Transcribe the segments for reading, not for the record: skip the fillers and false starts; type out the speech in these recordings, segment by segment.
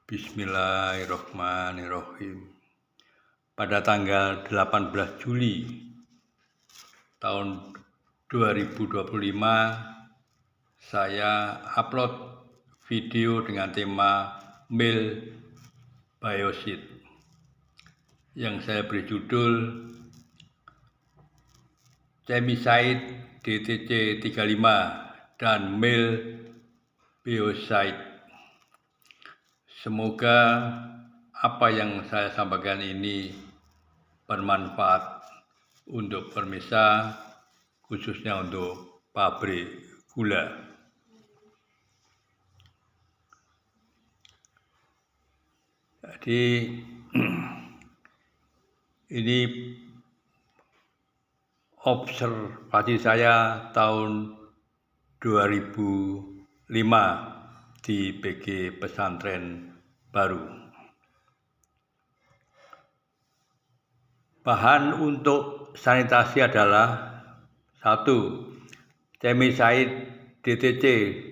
Bismillahirrahmanirrahim. Pada tanggal 18 Juli tahun 2025, saya upload video dengan tema Mil Biosid yang saya beri judul Chemicide DTC 35 dan Mil Bioside. Semoga apa yang saya sampaikan ini bermanfaat untuk pemirsa, khususnya untuk pabrik gula. Jadi ini observasi saya tahun 2005 di PG Pesantren Baru. Bahan untuk sanitasi adalah 1. Chemicide DTC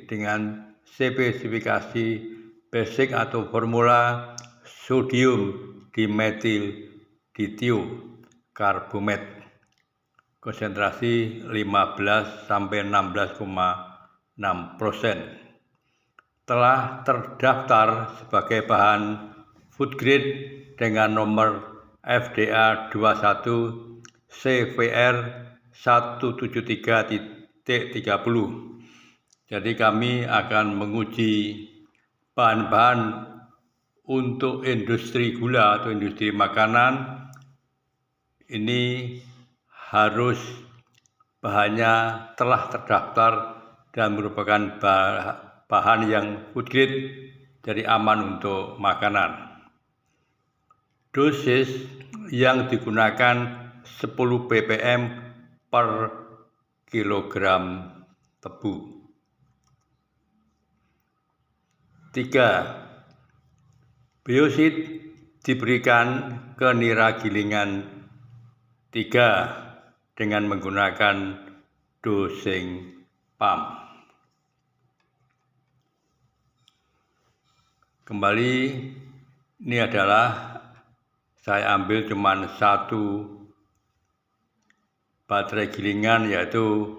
dengan spesifikasi basic atau formula sodium dimetil ditiokarbonat konsentrasi 15-16,6%. Telah terdaftar sebagai bahan food grade dengan nomor FDA 21 CVR 173.30. Jadi kami akan menguji bahan-bahan untuk industri gula atau industri makanan. Ini harus bahannya telah terdaftar dan merupakan bahan yang food grade, jadi aman untuk makanan. Dosis yang digunakan 10 ppm per kilogram tebu. 3. Biosid diberikan ke nira gilingan 3 dengan menggunakan dosing pump. Kembali, ini adalah saya ambil cuma 1 baterai gilingan, yaitu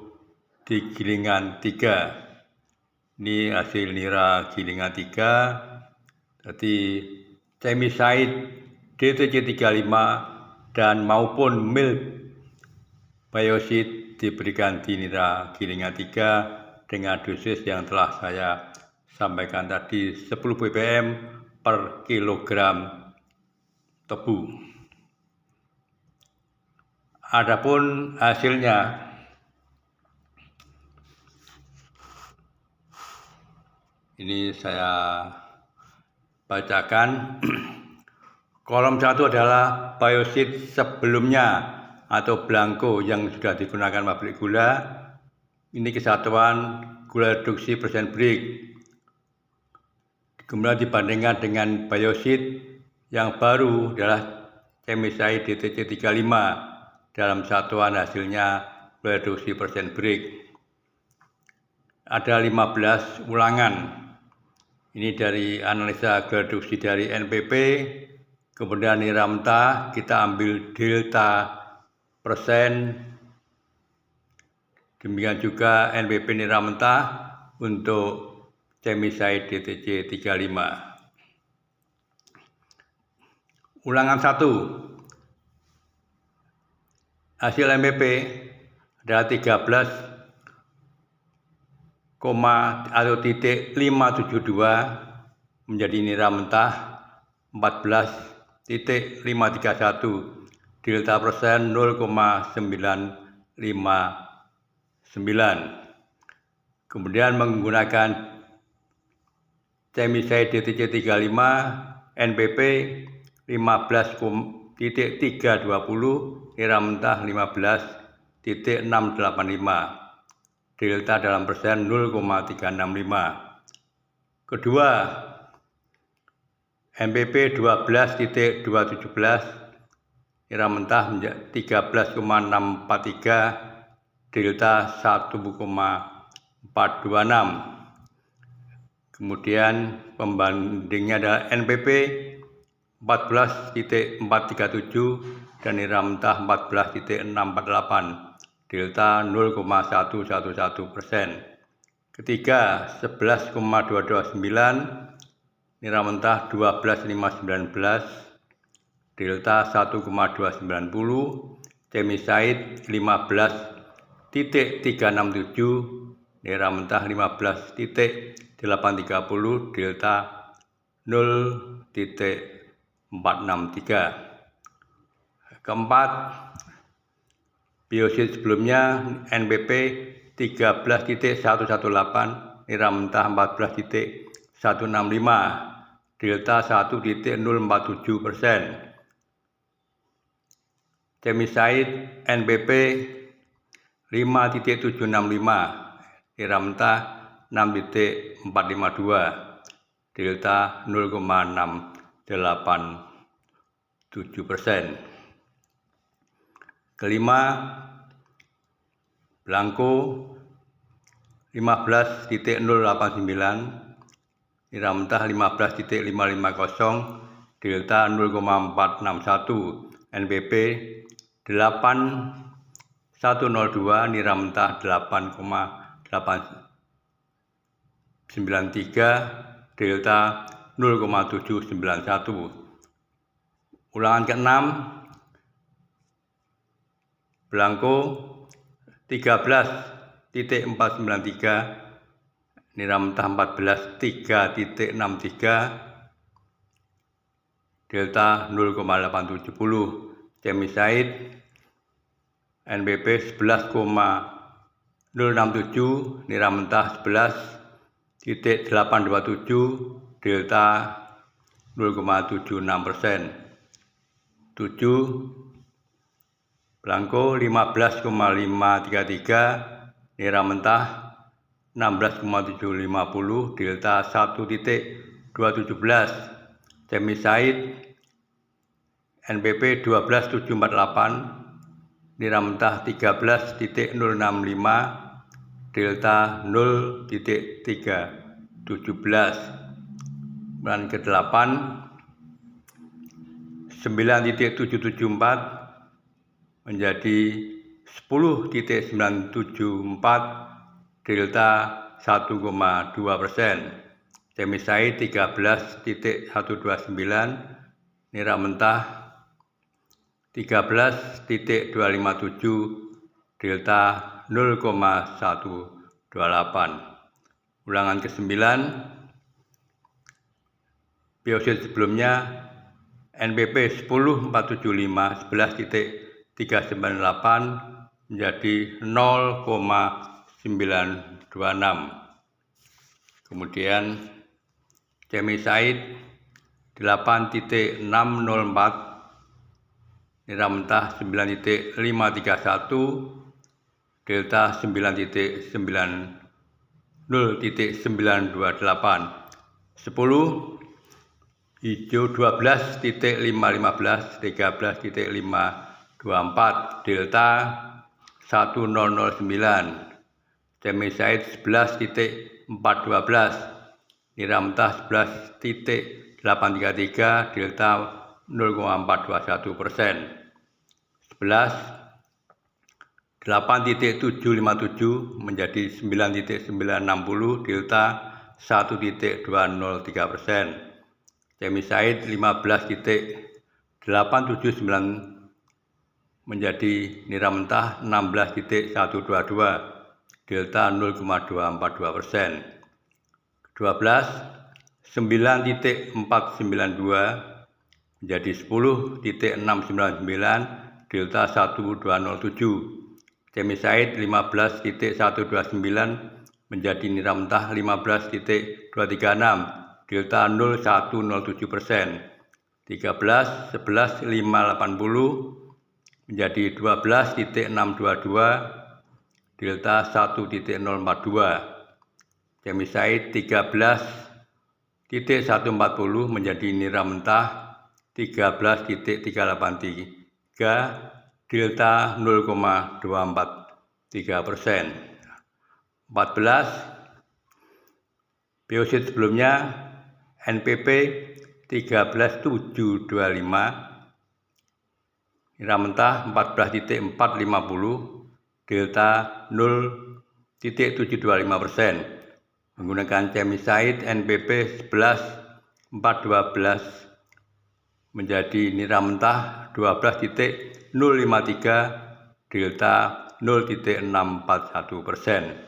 di gilingan 3. Ini hasil nira gilingan 3. Jadi Chemicide DTC 35 dan maupun Mil Biosid diberikan di nira gilingan 3 dengan dosis yang telah saya sampaikan tadi, 10 ppm per kilogram tebu. Adapun hasilnya, ini saya bacakan. Kolom 1 adalah biosid sebelumnya atau blanko yang sudah digunakan pabrik gula. Ini kesatuan gula reduksi persen break. Kemudian dibandingkan dengan biosid yang baru adalah Chemicide DTC 35 dalam satuan hasilnya gula reduksi persen break. Ada 15 ulangan. Ini dari analisa gula reduksi dari NPP. Kemudian nira mentah kita ambil delta persen. Demikian juga NPP nira mentah untuk Chemicide DTC 35. Ulangan 1. Hasil NPP adalah 13,572 menjadi nira mentah 14,531, delta persen 0,959. Kemudian menggunakan Chemicide DTC 35 NPP 15,320, nira mentah 15,685, delta dalam persen 0,365. Kedua, NPP 12,217, nira mentah 13,643, delta 1,426. Kemudian pembandingnya adalah NPP 14,437 dan nilai mentah 14,648, delta 0,111%. Ketiga 11,229, nilai mentah 12,519, delta 1,290, chemicide 15,367, nilai mentah 15,830, delta 0,463. Keempat, biosit sebelumnya NPP 13,118, nilai mentah 14,165, delta 1,047%. Chemicide NPP 5,765, nilai mentah 6,452, delta 0,687%. Kelima, Blanco 15,089, nilai mentah 15,550, delta 0,461, NPP 8,102, nilai mentah 8,893, delta 0,791. Ulangan ke-6, Blanco 13,493, nilai mentah 14,363, delta 0,870. Chemicide NPP 11,067, nilai mentah 11,827, delta 0,76%. 7. Blanco 15,533, nilai mentah 16,750, delta 1,217. Chemicide NPP 12,748, nilai mentah 13,065, delta 0,317. Dan ke-8 9,774 menjadi 10,974, delta 1,2%. Chemicide 13,129, nilai mentah 13,257, delta 0,128. Ulangan ke-9, biosit sebelumnya NPP 10,475, 11,398 menjadi 0,926. Kemudian Chemicide 8,604, nilai mentah 9,531, delta 0,928. 10. Hijau 12,515, 13,524, delta 1,009. Chemicide 11,412, nilai mentah 11,833, delta 0,421%. 11. 8,757 menjadi 9,960, delta 1,203%. Chemicide 15,879 menjadi nilai mentah 16,122, delta 0,242%. 12. 9,492 menjadi 10,699, delta 1,207. Chemicide 15,129 menjadi nilai mentah 15,236, delta 0,107%. 13, 11, 580 menjadi 12,622, delta 1,042. Chemicide 13,140 menjadi nilai mentah 13,383, delta 0,243%. 14. Biosit sebelumnya NPP 13.725, nira mentah 14.450, delta 0.725%. Menggunakan chemicide NPP 11.412 menjadi nira mentah 12.053, delta 0.641%.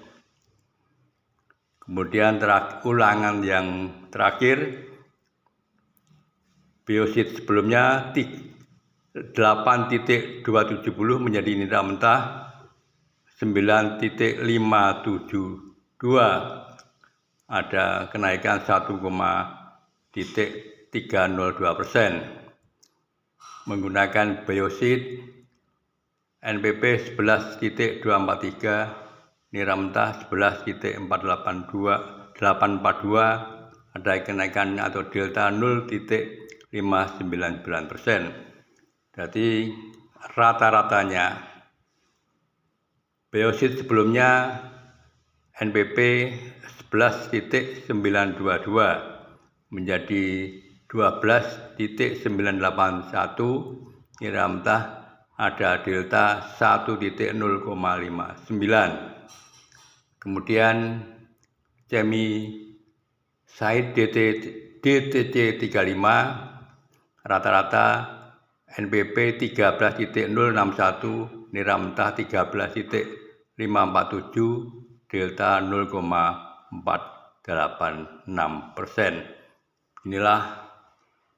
Kemudian ulangan yang terakhir, biosit sebelumnya 8.270 menjadi nira mentah 9.572, ada kenaikan 1,302%. Menggunakan biosit NPP 11.243, nira mentah 11.842, ada kenaikan atau delta 0.599%. Jadi rata-ratanya biosit sebelumnya NPP 11.922 menjadi 12.981, nira mentah ada delta 1.0,59. Kemudian chemicide DTC 35 rata-rata NPP 13.061, nira mentah 13.547, delta 0,486%. Inilah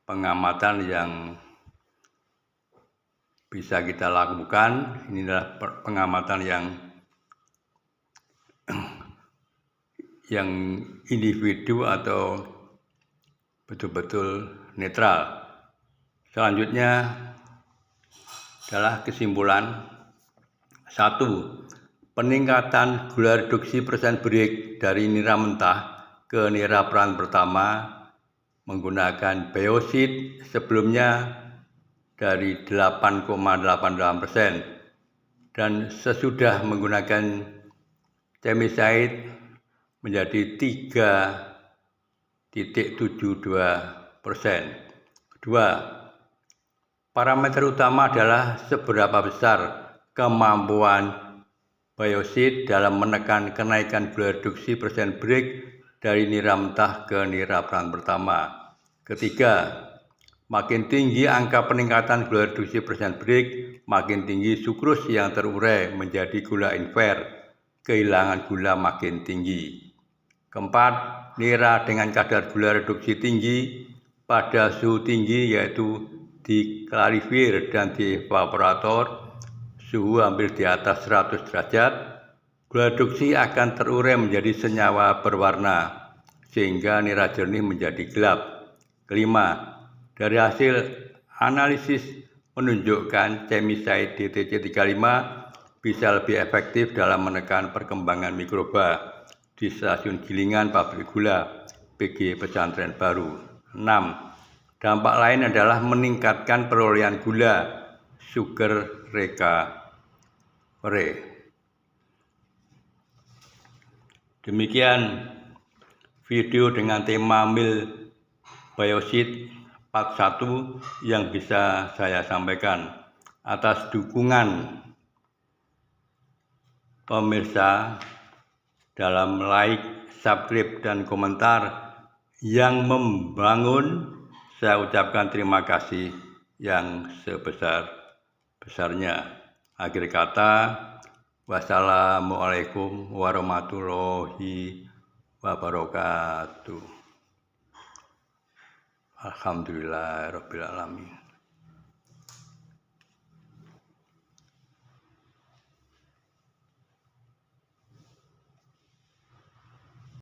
pengamatan yang bisa kita lakukan. Inilah pengamatan yang individu atau betul-betul netral. Selanjutnya adalah kesimpulan. 1. Peningkatan gula reduksi persen break dari nira mentah ke nira peran pertama menggunakan biosit sebelumnya dari 8,88% dan sesudah menggunakan chemicide menjadi 3.72%. Kedua, parameter utama adalah seberapa besar kemampuan biosit dalam menekan kenaikan gula reduksi persen break dari nira mentah ke nira peran pertama. Ketiga, makin tinggi angka peningkatan gula reduksi persen break, makin tinggi sukrus yang terurai menjadi gula inver, kehilangan gula makin tinggi. Keempat, nira dengan kadar gula reduksi tinggi pada suhu tinggi yaitu di klarifier dan di evaporator, suhu hampir di atas 100 derajat, gula reduksi akan terurai menjadi senyawa berwarna sehingga nira jernih menjadi gelap. Kelima, dari hasil analisis menunjukkan chemicide DTC 35 bisa lebih efektif dalam menekan perkembangan mikroba di stasiun gilingan pabrik gula PG Pesantren Baru. 6. Dampak lain adalah meningkatkan perolehan gula sugar recovery. Demikian video dengan tema mil biosit part 1 yang bisa saya sampaikan. Atas dukungan pemirsa dalam like, subscribe, dan komentar yang membangun, saya ucapkan terima kasih yang sebesar-besarnya. Akhir kata, wassalamualaikum warahmatullahi wabarakatuh. Alhamdulillahirabbil alamin.